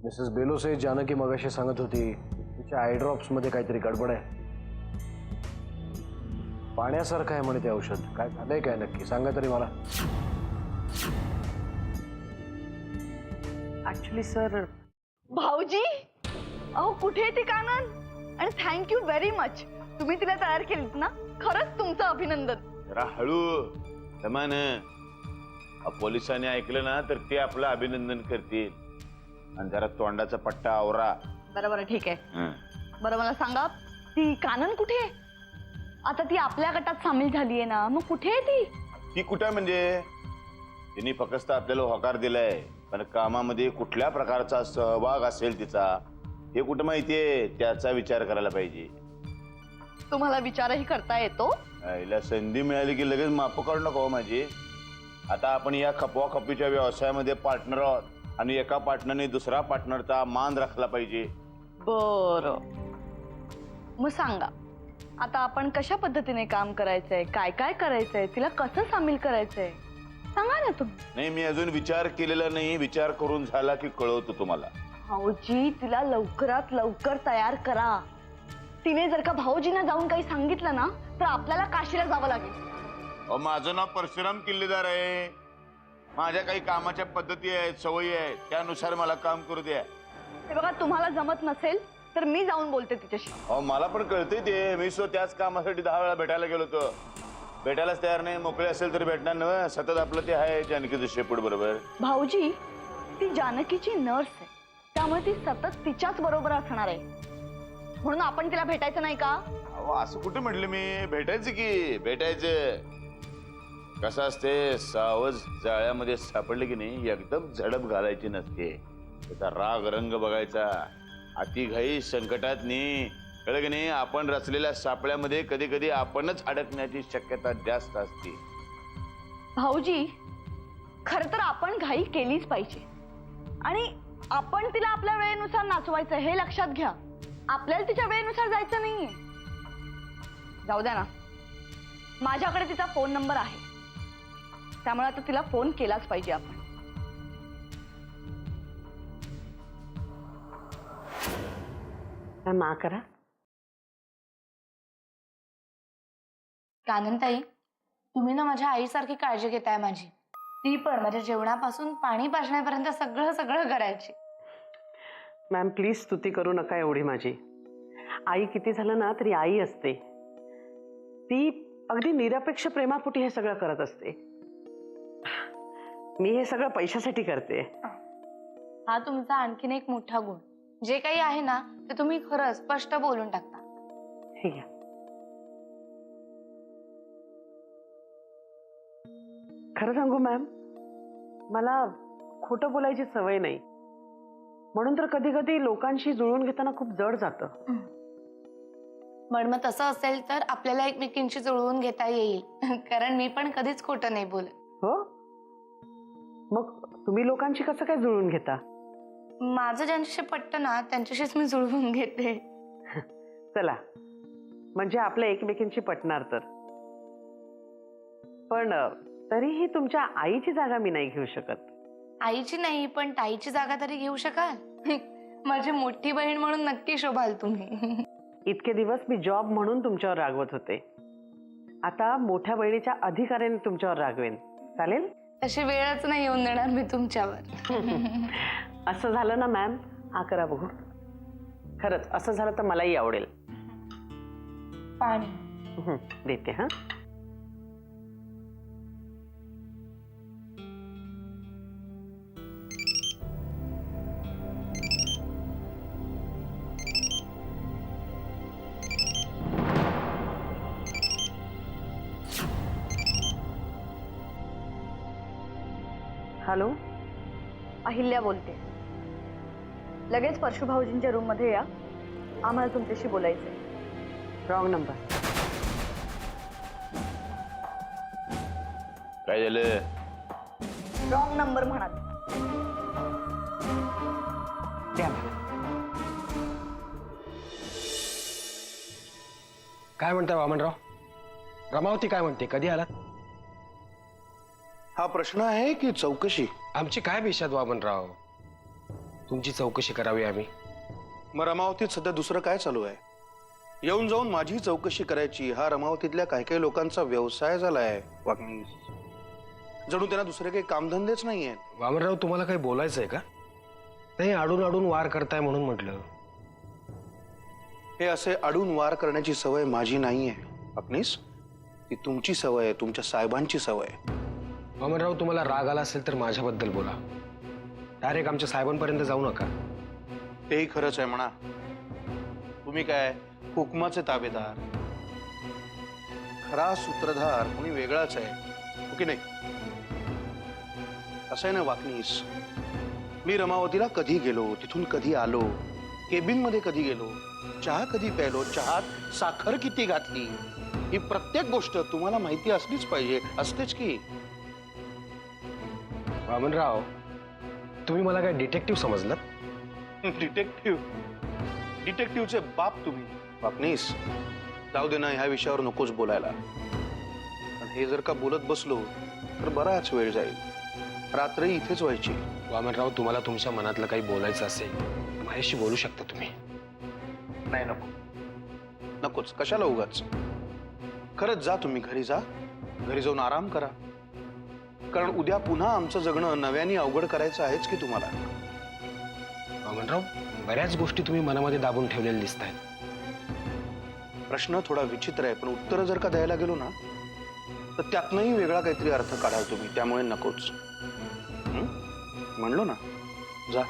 Mrs Belose Janaki मगाशी सांगत होती तिच्या आय ड्रॉप्स मध्ये काहीतरी गडबड आहे. पाण्यासारखं आहे म्हणे ते औषध. काय झालंय काय नक्की सांगा तरी मला. Actually sir. भाऊजी, अहो कुठे आहे ती कानन? आणि थँक्यू व्हेरी मच, तुम्ही तिला तयार केलीत ना, खरंच तुमचं अभिनंदन. जरा हळू समान. पोलिसांनी ऐकलं ना तर ते आपलं अभिनंदन करतील. आणि जरा तोंडाचा पट्टा आवरा. बरं ठीक आहे. बरं मला सांगा, ती कानन कुठे आहे? आता ती आपल्या गटात सामील झालीये ना, मग कुठे आहे ती? ती कुठं म्हणजे तिने फक्त आपल्याला होकार दिलाय, पण कामामध्ये कुठल्या प्रकारचा सहभाग असेल तिचा हे कुठं माहितीये, त्याचा विचार करायला पाहिजे. तुम्हाला विचारही करता येतो? हिला संधी मिळाली की लगेच माफ काढू नको माझी. आता आपण या खपवा खपीच्या व्यवसायामध्ये पार्टनर आहोत आणि एका पार्टनरने दुसरा पार्टनरचा मान राखला पाहिजे. बरं, मग सांगा आता आपण कशा पद्धतीने काम करायचंय, काय काय करायचंय, तिला कसं सामील करायचंय सांगा ना तुम्ही. नाही, मी अजून विचार केलेला नाही. विचार करून झाला की कळवतो तुम्हाला. भाऊजी, तिला लवकरात लवकर तयार करा. तिने जर का भाऊजींना जाऊन काही सांगितलं ना तर आपल्याला काशीला जावं लागेल. माझं नाव परशुराम किल्लेदार आहे. माझ्या काही कामाच्या पद्धती आहेत, सवयी आहेत, त्यानुसार मला काम करू द्या. हे बघा, तुम्हाला जमत नसेल तर मी जाऊन बोलते तिच्याशी. मला पण कळतंय ते. मी त्याच कामासाठी 10 वेळा भेटायला गेलो होतो. भेटायलाच तयार नाही. मोकळे असेल तर भेटणार ना. सतत आपलं ते आहे जानकीचं शेपूट बरोबर. भाऊजी, ती जानकीची नर्स आहे, त्यामुळे ती सतत तिच्याच बरोबर असणार आहे. म्हणून आपण तिला भेटायचं नाही का? असं कुठं म्हटलं मी. भेटायचं की भेटायचं. कसं असते, सावज जाळ्यामध्ये सापडले की नाही एकदम झडप घालायची नसते. त्याचा राग रंग बघायचा. अतिघाई संकटात नाही, कळलं की नाही. आपण रचलेल्या सापळ्यामध्ये कधी कधी आपणच अडकण्याची शक्यता जास्त असते. भाऊजी, खर तर आपण घाई केलीच पाहिजे आणि आपण तिला आपल्या वेळेनुसार नाचवायचं हे लक्षात घ्या. आपल्याला तिच्या वेळेनुसार जायचं नाहीये. जाऊ द्या ना, माझ्याकडे तिचा फोन नंबर आहे, त्यामुळे आता तिला फोन केलाच पाहिजे आपण. मा करा. काननताई, तुम्ही ना माझ्या आईसारखी काळजी घेताय माझी. ती पण माझ्या जेवणापासून पाणी पाजण्यापर्यंत सगळं सगळं करायची. मॅम प्लीज स्तुती करू नका एवढी माझी. आई किती झालं ना तरी आई असते. ती अगदी निरपेक्ष प्रेमापोटी हे सगळं करत असते. मी हे सगळं पैशासाठी करते. हा तुमचा आणखीन एक मोठा गुण. जे काही आहे ना ते तुम्ही खरं स्पष्ट बोलून टाकता. हे घ्या. खरं सांगू मॅम, मला खोटं बोलायची सवय नाही, म्हणून तर कधी कधी लोकांशी जुळून घेताना खूप जड जातं. पण मग तसं असेल तर आपल्याला एकमेकींशी जुळवून घेता येईल. कारण मी पण कधीच खोटं नाही बोलत. हो, मग तुम्ही लोकांशी कसं काय जुळवून घेता? माझं ज्यांच्याशी पटतं ना त्यांच्याशीच मी जुळवून घेते. चला, म्हणजे आपल्या एकमेकींशी पटणार तर. पण तरीही तुमच्या आईची जागा मी नाही घेऊ शकत. आईची नाही पण ताईची जागा तरी घेऊ शकाल. माझी मोठी बहीण म्हणून नक्की शोभाल तुम्ही. इतके दिवस मी जॉब म्हणून तुमच्यावर रागवत होते, आता मोठ्या बहिणीच्या अधिकाऱ्याने तुमच्यावर रागवेन. चालेल? तशी वेळच नाही येऊन देणार मी तुमच्यावर. असं झालं ना मॅम, हा करा बघू. खरंच असं झालं तर मलाही आवडेल. पाणी देते. हा, हॅलो, अहिल्या बोलते. लगेच परशु भाऊजींच्या रूम मध्ये या, आम्हाला तुमच्याशी बोलायचंय. Wrong number. काय झालं? रॉंग नंबर म्हणाल. द्या. काय म्हणता वामनराव? रमावती काय म्हणते? कधी आलात? हा प्रश्न आहे की चौकशी? आमची काय विषयात वामनराव? तुमची चौकशी करावी आम्ही. मग रमावतीत सध्या दुसरं काय चालू आहे? येऊन जाऊन माझी चौकशी करायची हा रमावतीतल्या काही काही लोकांचा व्यवसाय झालाय. वागणीस जणू त्यांना दुसरे काही कामधंदेच नाहीये. वामनराव, तुम्हाला काही बोलायचं आहे का? नाही, आडून आडून वार करताय म्हणून म्हटलं. हे असे अडून वार करण्याची सवय माझी नाहीये वागणीस, ती तुमची सवय आहे, तुमच्या साहेबांची सवय आहे. वामनराव, तुम्हाला राग आला असेल तर माझ्याबद्दल बोला. डायरेक्ट आमच्या साहेबांपर्यंत जाऊ नका. तेही खरंच आहे म्हणा. तुम्ही काय हुकमाचे ताबेदार, खरा सूत्रधार कोणी वेगळाच आहे, हो की नाही? असं आहे ना वाकनीस, मी रमावतीला कधी गेलो, तिथून कधी आलो, केबिन मध्ये कधी गेलो, चहा कधी प्यायलो, चहात साखर किती घातली, ही प्रत्येक गोष्ट तुम्हाला माहिती असलीच पाहिजे. असतेच की. वामनराव, तुम्ही मला काय डिटेक्टिव्ह समजलं? डिटेक्टिव्हचे बाप तुम्ही वाकनीस. जाऊ दे ना, ह्या विषयावर नकोच बोलायला. पण हे जर का बोलत बसलो तर बराच वेळ जाईल, रात्र इथेच व्हायची. वामनराव, तुम्हाला तुमच्या मनातलं काही बोलायचं असेल तर माझ्याशी बोलू शकता तुम्ही. नाही, नको, नकोच. कशाला उगाच. खरंच जा, तुम्ही घरी जा. घरी जाऊन आराम करा, कारण उद्या पुन्हा आमचं जगणं नव्याने अवघड करायचं आहेच की तुम्हाला. वामनराव, बऱ्याच गोष्टी तुम्ही मनामध्ये दाबून ठेवलेल्या दिसत आहेत. प्रश्न थोडा विचित्र आहे, पण उत्तर जर का द्यायला गेलो ना तर त्यातनंही वेगळा काहीतरी अर्थ काढाल तुम्ही. त्यामुळे नकोच. म्हणलो ना, जा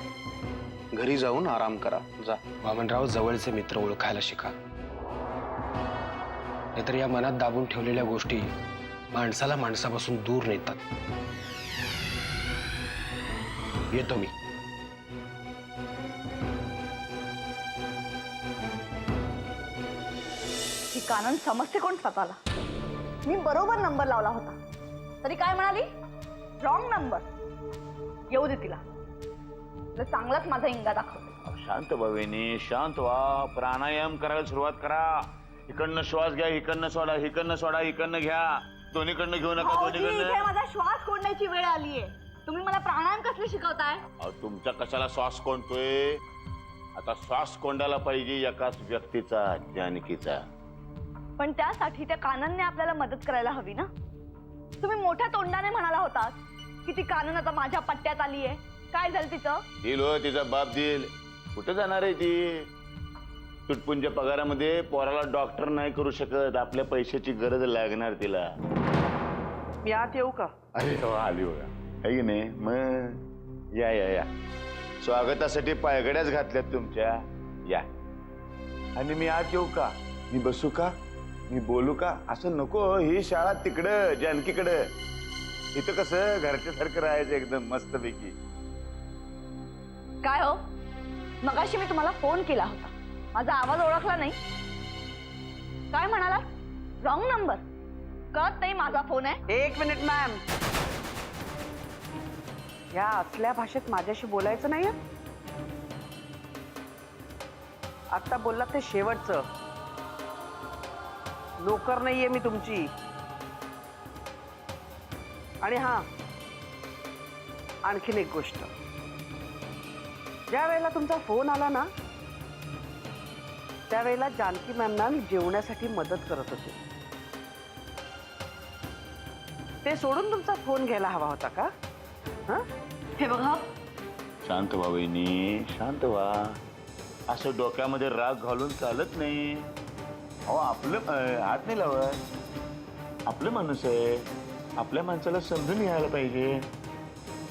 घरी जाऊन आराम करा. जा. वामनराव, जवळचे मित्र ओळखायला शिका. नाहीतर या मनात दाबून ठेवलेल्या गोष्टी माणसाला माणसापासून दूर नेतात. येतो मी. ही कानन समजते कोण स्वतःला? मी बरोबर नंबर लावला होता तरी काय म्हणाली? Wrong number. येऊ दे तिला, चांगलाच माझा इंगा दाखवते. शांत भावेनी, शांत व्हा. प्राणायाम करायला सुरुवात करा. इकडनं श्वास घ्या, इकडनं सोडा, इकडनं सोडा, इकडनं घ्या. दोन्हीकडनं घेऊ नका, भाऊजी, इथे दोन्हीकडनं. माझा श्वास कोंडण्याची वेळ आलीये. तुम्ही मला प्राणायाम कसले शिकवताय? अहो, तुमचा कशाला श्वास कोंडतोय? आता श्वास कोंडायला पाहिजे एकाच व्यक्तीचा, जानकीचा. पण त्यासाठी त्या काननने आपल्याला मदत करायला हवी ना. तुम्ही मोठ्या तोंडाने म्हणाला होता की ती कानन आता माझ्या पट्ट्यात आलीये. काय झालं तिचं? दिल हो, तिचा बाप दिल. कुठे जाणार आहे ती? तुटपुंच्या पगारामध्ये पोराला डॉक्टर नाही करू शकत. आपल्या पैशाची गरज लागणार तिला. मी आत येऊ का? अरे वा, आली बघा. आहे की नाही? मग या या या. स्वागतासाठी पायगड्याच घातल्यात तुमच्या. या. आणि मी आत येऊ का? मी बसू का? मी बोलू का? असं नको. ही शाळा तिकडं जानकीकडं. इथं कसं घरच्यासारखं राहायचं एकदम मस्तपैकी. काय हो, मगाशी मी तुम्हाला फोन केला होता, माझा आवाज ओळखला नाही? काय म्हणाला? Wrong number. कळत नाही माझा फोन आहे? एक मिनिट मॅम, या असल्या भाषेत माझ्याशी बोलायचं नाही. आता बोललात ते शेवटचं. नोकर नाहीये मी तुमची. आणि हा, आणखीन एक गोष्ट, ज्या वेळेला तुमचा फोन आला ना त्यावेळेला जानकी मॅमना मी जेवण्यासाठी मदत करत होते. ते सोडून तुमचा फोन घ्यायला हवा होता का? हे बघा, शांत व्हा वहिनी, शांत व्हा. असं डोक्यामध्ये राग घालून चालत नाही. अहो, आपलं हात नाही लावत. आपलं माणूस आहे. आपल्या माणसाला समजून घ्यायला पाहिजे.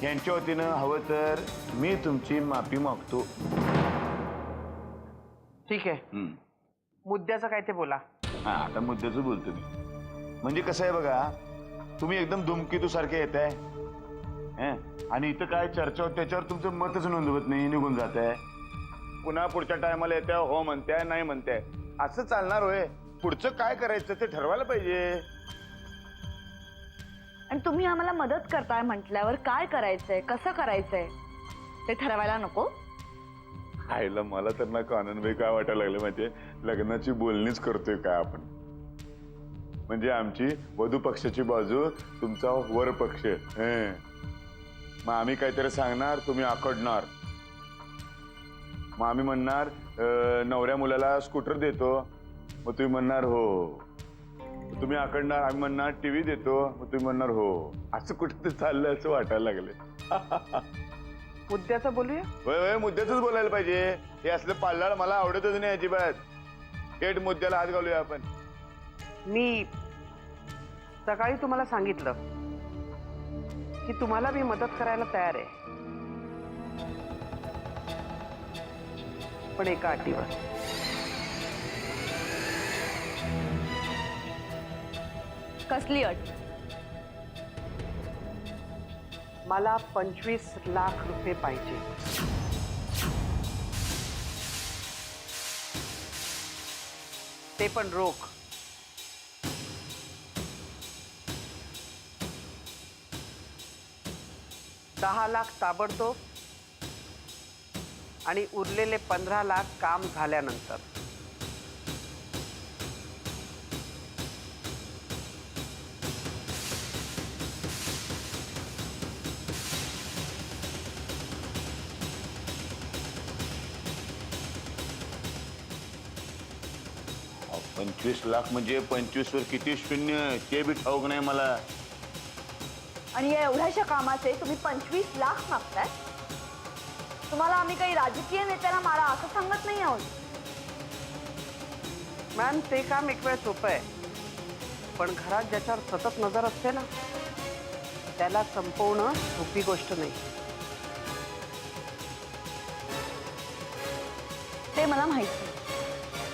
यांच्या वतीनं हवं तर मी तुमची माफी मागतो. ठीक आहे, मुद्द्याचं काय ते बोला. हा, आता मुद्द्याचं बोलतो मी. म्हणजे कसं आहे बघा, तुम्ही एकदम धुमकीतू सारखे येत आहे आणि इथं काय चर्चा होत त्याच्यावर तुमचं मतच नोंदवत नाही, निघून जात आहे. पुन्हा पुढच्या टायमाला येत्या हो म्हणताय, नाही म्हणताय. असं चालणार होय? पुढचं काय करायचं ते ठरवायला पाहिजे. आणि तुम्ही आम्हाला मदत करताय म्हटल्यावर काय करायचंय, कसं करायचंय ते ठरवायला नको? आईला मला तर ना काननबाई काय वाटायला लागलं माहितीये, लग्नाची बोलणीच करतोय काय आपण. म्हणजे आमची वधू पक्षाची बाजू, तुमचा वर पक्ष. मग आम्ही काहीतरी सांगणार, तुम्ही आकडणार. मग आम्ही म्हणणार नवऱ्या मुलाला स्कूटर देतो, मग तुम्ही म्हणणार हो. मग तुम्ही आकडणार, आम्ही म्हणणार टीव्ही देतो, मग तुम्ही म्हणणार हो. असं कुठं चाललं असं वाटायला लागले. मुद्द्याचं बोलूया. वय वय मुद्द्याच बोलायला पाहिजे. हे असलं पाळणार मला आवडतच नाही अजिबात. थेट मुद्द्याला हात घालूया आपण. मी सकाळी तुम्हाला सांगितलं की तुम्हाला मी मदत करायला तयार आहे, पण एका अटीवर. कसली अट? मला 25 लाख रुपये पाहिजे. ते पण रोख. $10 लाख ताबडतोब आणि उरलेले 15 लाख काम झाल्यानंतर. अहो, 25 लाख म्हणजे 25 वर किती शून्य ते बी ठाऊक नाही मला. आणि या एवढ्याशा कामाचे तुम्ही 25 लाख मागताय? तुम्हाला आम्ही काही राजकीय नेत्याला मारा असं सांगत नाही आहोत. मॅम, ते काम एक वेळ सोपं आहे, पण घरात ज्याच्यावर सतत नजर असते ना, त्याला संपवणं सोपी गोष्ट नाही. ते मला माहिती,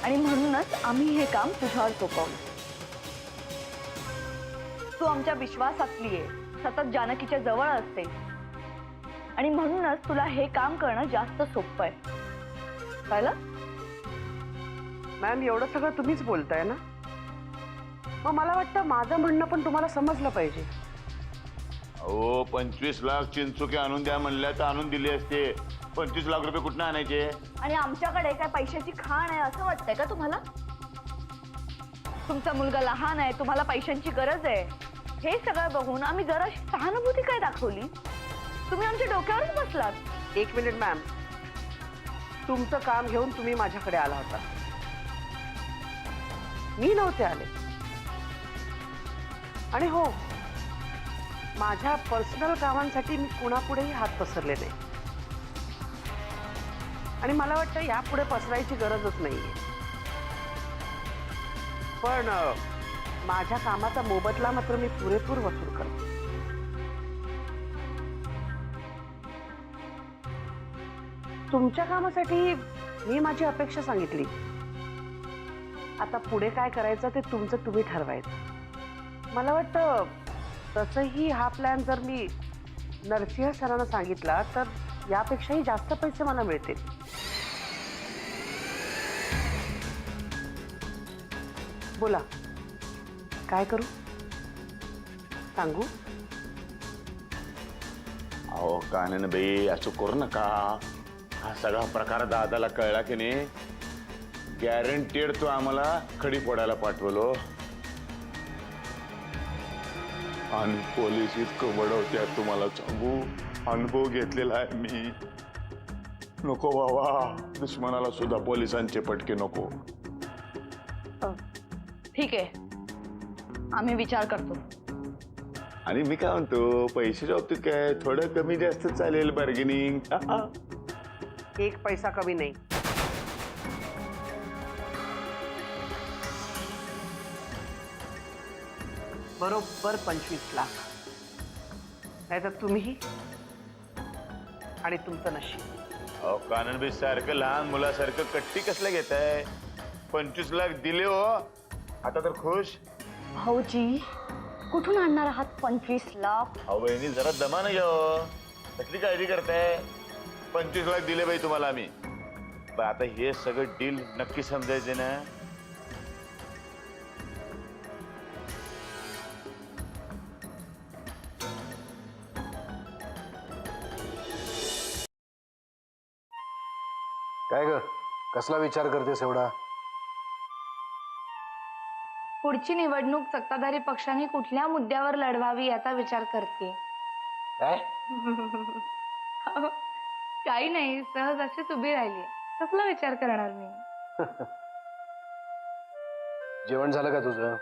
आणि म्हणूनच आम्ही हे काम तुझ्यावर सोपवलं. तू आमच्या विश्वासातली आहे, सतत जानकीच्या जवळ असते, आणि म्हणूनच तुला हे काम करणं जास्त सोपं आहे. कळलं? मॅम, एवढं सगळं तुम्हीच बोलताय ना, मग मला वाटतं माझं म्हणणं पण तुम्हाला समजलं पाहिजे. अहो, 25 लाख चिंचुके आणून द्या म्हणल्या तर आणून दिले असते. 25 लाख रुपये कुठनं आणायचे? आणि आमच्याकडे काय पैशाची खाण आहे असं वाटतंय का तुम्हाला? तुमचा मुलगा लहान आहे, तुम्हाला पैशांची गरज आहे, हे सगळं बघून आम्ही जराशी सहानुभूती काय दाखवली? तुम्ही आमच्या डोक्यावरच बसलात. एक मिनिट मॅम, तुमचं काम घेऊन तुम्ही माझ्याकडे आला होता, मी नव्हते आले. आणि हो, माझ्या पर्सनल कामांसाठी मी कुणापुढेही हात पसरले नाही, आणि मला वाटतं यापुढे पसरायची गरजच नाहीये. पण माझ्या कामाचा मोबदला मात्र मी पुरेपूर वसूल करतो. तुमच्या कामासाठी मी माझी अपेक्षा सांगितली, आता पुढे काय करायचं ते तुमचं तुम्ही ठरवायचं. मला वाटतं तसंही हा प्लॅन जर मी नरसिंह सरांना सांगितला तर यापेक्षाही जास्त पैसे मला मिळतील. बोला, काय करू? सांगू? अहो कानन बाई, असं करू नका. हा सगळा प्रकार दादाला कळला की नाही, गॅरंटेड तो आम्हाला खडी फोडायला पाठवलो. आणि पोलीस इतकं बडवत्या तुम्हाला सांगू, अनुभव घेतलेला आहे मी. नको बाबा, दुश्मनाला सुद्धा पोलिसांचे पटके नको. ठीक आहे, आम्ही विचार करतो. आणि मी काय म्हणतो, पैशाच्या बाबतीत काय थोडं कमी जास्त चालेल, बार्गेनिंग. एक पैसा कमी नाही. बरोबर 25 लाख, नाहीतर तुम्ही आणि तुमचं नशीब. अहो काननबी सारखं लहान मुलासारखं कट्टी कसलं घेताय? 25 लाख दिले हो, आता तर खुश. भाऊजी, कुठून आणणार आहात 25 लाख? अहो बहिणी, जरा दमा नाही घ्या, कसली काळजी करताय? 25 लाख दिले बाई तुम्हाला आम्ही. पण आता हे सगळं डील नक्की समजायचे ना. काय ग, कसला विचार करतेस एवढा? पुढची निवडणूक सत्ताधारी पक्षाने कुठल्या मुद्द्यावर लढवावी याचा विचार करते. काय? काही नाही, सहज अशीच उभी राहिली. कसला विचार करणार मी? जेवण झालं का तुझं?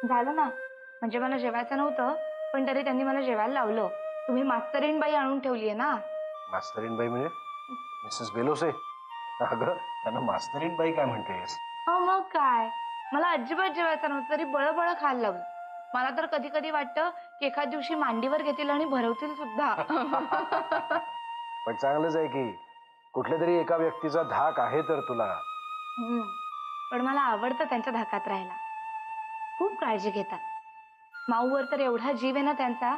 झालं ना. म्हणजे मला जेवायचं नव्हतं, पण तरी त्यांनी मला जेवायला लावलं. तुम्ही मास्तरीण बाई आणून ठेवलीये ना. मास्तरीन बाई म्हणजे मिसेस बेलोसे? अगं त्यांना मास्तरीन बाई काय म्हणतेस? मग काय, मला अजिबात जेवायचं नव्हतं तरी बळबळ खायला लावलं. मला तर कधी कधी वाटतं की एखाद दिवशी मांडीवर घेतील आणि भरवतील सुद्धा. पण चांगलंच आहे की कुठल्या तरी एका व्यक्तीचा धाक आहे तर तुला. पण मला आवडतं त्यांच्या धाकात राहायला. खूप काळजी घेतात. माऊवर तर एवढा जीव आहे ना त्यांचा.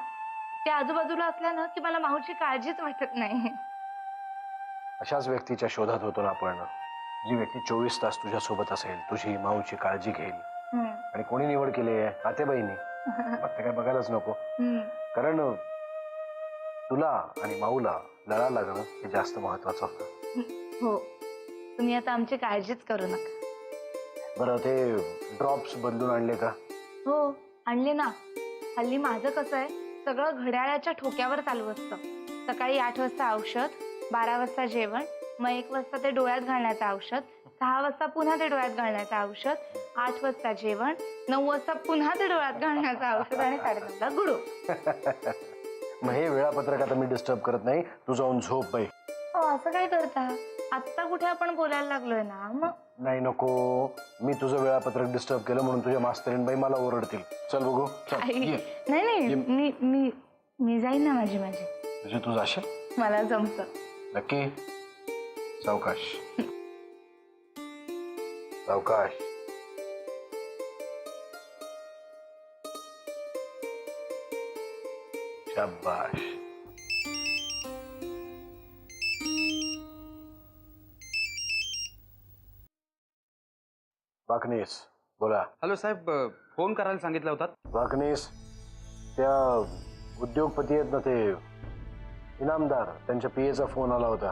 ते आजूबाजूला असल्यानं की मला माऊची काळजीच वाटत नाही. अशाच व्यक्तीच्या शोधात होतो ना आपण, जी व्यक्ती 24 तास तुझ्या सोबत असेल, तुझी माऊची काळजी घेईल. आणि कोणी निवड केली आहे? आतेबाईंनी. मग ते काय बघायलाच नको. कारण तुला आणि माऊला लळा लागणं हे जास्त महत्वाचं होतं. हो, तुम्ही आता आमची काळजीच करू नका. बरं ते ड्रॉप्स बदलून आणले का? हो, आणले ना. हल्ली माझं कसं आहे, सगळं घड्याळाच्या ठोक्यावर चालू असतं. सकाळी 8 वाजता औषध, 12 वाजता जेवण, मग 1 वाजता ते डोळ्यात घालण्याचं औषध, 6 वाजता पुन्हा ते डोळ्यात घालण्याचं औषध, 8 वाजता जेवण, 9 वाजता पुन्हा ते डोळ्यात घालण्याचं औषध आणि 9:30ला गुडू. मग हे वेळापत्रक आता मी डिस्टर्ब करत नाही, तू जाऊन झोप बाई. असं काय करता? आत्ता कुठे आपण बोलायला लागलोय ना. मग नाही नको, मी तुझं वेळापत्रक डिस्टर्ब केलं म्हणून तुझ्या मास्तरीन बाई मला ओरडतील. चल बघू. चल, ये. नाही नाही, मी मी मी जाईन ना माझी. तुझे तू जाशील? मला जमतं. नक्की? सावकाश सावकाश. शाबाश. वाकनीस बोला. हॅलो साहेब, फोन करायला सांगितला होता. वाकनीस, त्या उद्योगपती आहेत ना ते इनामदार, त्यांच्या पीएचा फोन आला होता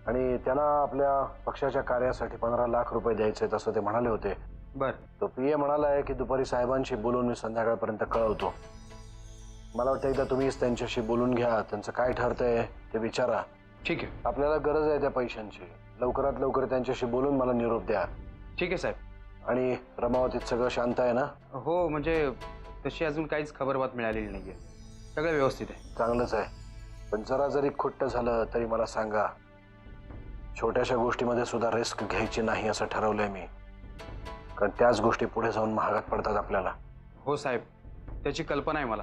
आणि त्यांना आपल्या पक्षाच्या कार्यासाठी 15 लाख रुपये द्यायचे असं ते म्हणाले होते. बर. तो पीए म्हणाला आहे की दुपारी साहेबांशी बोलून मी संध्याकाळपर्यंत कळवतो. मला वाटतं एकदा तुम्हीच त्यांच्याशी बोलून घ्या, त्यांचं काय ठरतंय ते विचारा. ठीक आहे. आपल्याला गरज आहे त्या पैशांची. लवकरात लवकर त्यांच्याशी बोलून मला निरोप द्या. ठीक आहे साहेब. आणि रमावतीत सगळं शांत आहे ना? हो, म्हणजे तशी अजून काहीच खबरबात मिळालेली नाहीये. सगळं व्यवस्थित आहे. चांगलंच आहे. पण जरा जरी खुट्ट झालं तरी मला सांगा. छोट्याशा गोष्टीमध्ये सुद्धा रिस्क घ्यायची नाही असं ठरवलंय मी, कारण त्याच गोष्टी पुढे जाऊन महागात पडतात आपल्याला. हो साहेब, त्याची कल्पना आहे मला.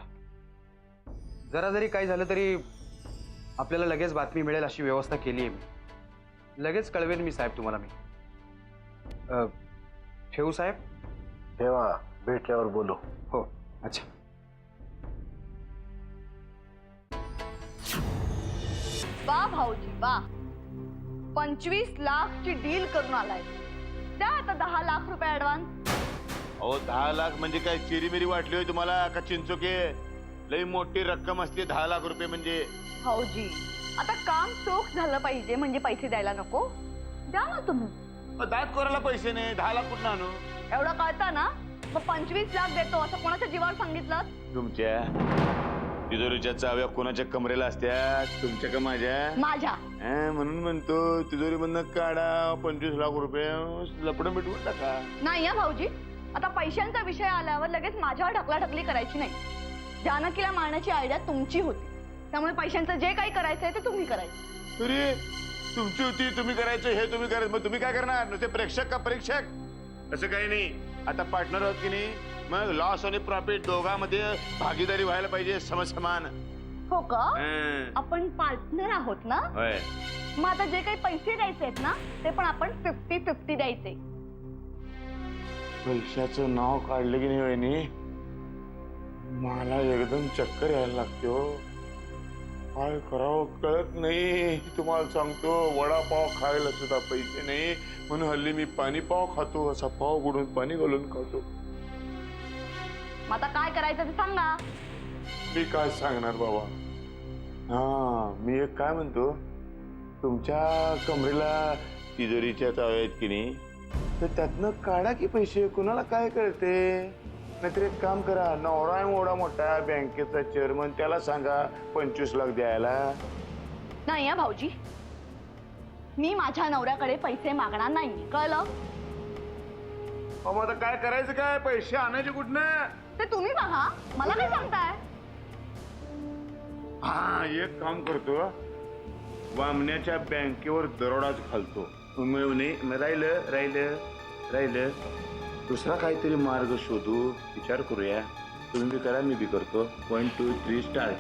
जरा जरी काही झालं तरी आपल्याला लगेच बातमी मिळेल अशी व्यवस्था केली आहे मी. लगेच कळवेन मी साहेब तुम्हाला. मी ठेवू साहेब? तेव्हा भेटल्यावर बोलू. हो. अच्छा. वा भाऊजी वा, 25 लाखची डील करून आलाय. द्या आता 10 लाख रुपये ऍडव्हान्स. अहो 10 लाख म्हणजे काय चिरीमिरी वाटली होय तुम्हाला का चिंचोके? लई मोठी रक्कम असते 10 लाख रुपये म्हणजे. भाऊजी आता काम चोख झालं पाहिजे म्हणजे पैसे द्यायला नको. द्या ना तुम्ही. दात कोराला पैसे नाही, 10 लाख कुठं आणू? एवढं कळतं ना, मग 25 लाख देतो असं कोणाच्या जीवावर सांगितलं? तुमच्या तिजोरीच्या चाव्या कोणाच्या कमरेला असत्या, तुमच्या का माझ्या? माझ्या. म्हणून म्हणतो तिजोरी मधनं काढा 25 लाख रुपये, लपडं मिटवून टाका. नाही हा भाऊजी, आता पैशांचा विषय आल्यावर लगेच माझ्यावर ढकलाढकली करायची नाही. जानकीला मारण्याची आयडिया तुमची होती, त्यामुळे पैशांचं जे काही करायचंय ते तुम्ही करायचं. अरे तुमची होती, तुम्ही करायचं, हे तुम्ही करायचं, मग तुम्ही काय करणार? नुसते प्रेक्षक का परीक्षक? असं काही नाही. आता पार्टनर आहोत की नाही, मग लॉस आणि प्रॉफिट दोघांमध्ये भागीदारी व्हायला पाहिजे समसमान. हो का? आपण पार्टनर आहोत ना? होय. मग आता जे काही पैसे द्यायचे आहेत ना, ते पण आपण 50-50 द्यायचे. पैशाचं नाव काढलं की नाही वहिनी, मला एकदम चक्कर यायला लागते हो. काय करावं कळत नाही. तुम्हाला सांगतो, वडापाव खायला सुद्धा पैसे नाही, म्हणून हल्ली मी पाणी पाव खातो. असा पाव बुडून पाणी घालून खातो. मग आता काय करायचं ते सांगा. मी काय सांगणार बाबा. मी एक काय म्हणतो, तुमच्या कमरेला तिजोरीच्या चाव्या आहेत की नाही, तर त्यातनं काढा की पैसे. कुणाला काय कळते? नाहीतर एक काम करा, नवरा एवढा मोठा बँकेचा चेअरमन, त्याला सांगा 25 लाख द्यायला. नाही हा भाऊजी, मी माझ्या नवऱ्याकडे पैसे मागणार नाही, कळलं? अहो, मग आता काय करायचं, काय पैसे आणायचे कुठनं? ते तुम्ही बघा, मला काय सांगताय? हा, एक काम करतो, वामण्याच्या बँकेवर दरोडाच घालतो. राहिलं दुसरा काहीतरी मार्ग शोधू, विचार करूया. तुम्ही बी करा, मी बी करतो. 1 2 3 स्टार्ट.